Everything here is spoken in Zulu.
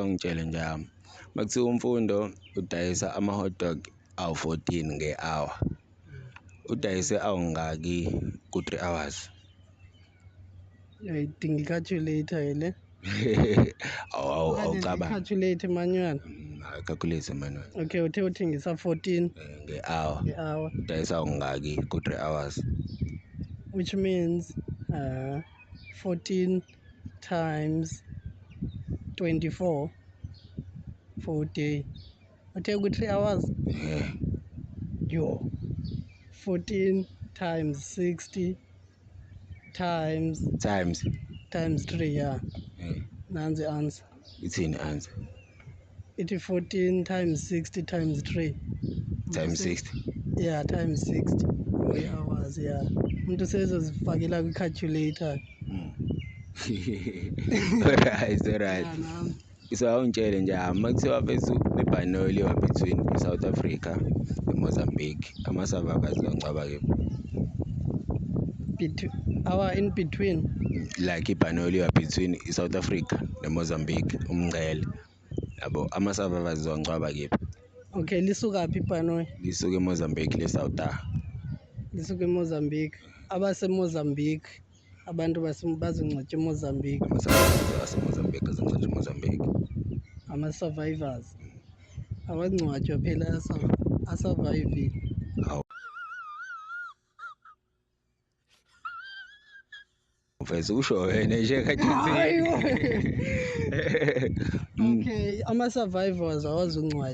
Ngitshele nje makuthiwa umfundo udayisa ama-hot dog awu-14 nge-hour, udayise awungaki ku-3 hours? Uyayidinga i-calculator le. Awucabanga Calculate manual. calculate manual. Okay, uthe uthengisa 14 nge-hour, nge-hour, udayisa awungaki ku-3 hours? which means 14 times 24 for a day. Uthe ku-3 hours? Yo. 14 times 60 times 3, yeah. Nansi the answer. Ithini answer? Ithi 14 times 60 times 3. Times 60. Yeah, times 60 hours, yeah. Umuntu sezozifakela kwi-calculator. Alright. Yeah, nam. So awungitshele nje makuthiwa bethu ibhanoyi between South Africa Mozambique, ama-survivors bangcwaba ke In between. like ibhanoyi between South Africa Mozambique, umngcele yabo, ama-survivors bangcwaba kephi? Okay, lisuka phi ibhanoyi? Lisuke eMozambique le-South. Lisuka eMozambique. AbaseMozambique, abantu bazongcwatshwa eMozambique. Ama-survivors aseMozambique azongcwatshwa eMozambique. Ama-survivors abangcwatshwa phela asurvivile. Mfethu usho wena nje khathi. Okay, ama-survivors awazongcwatshwa.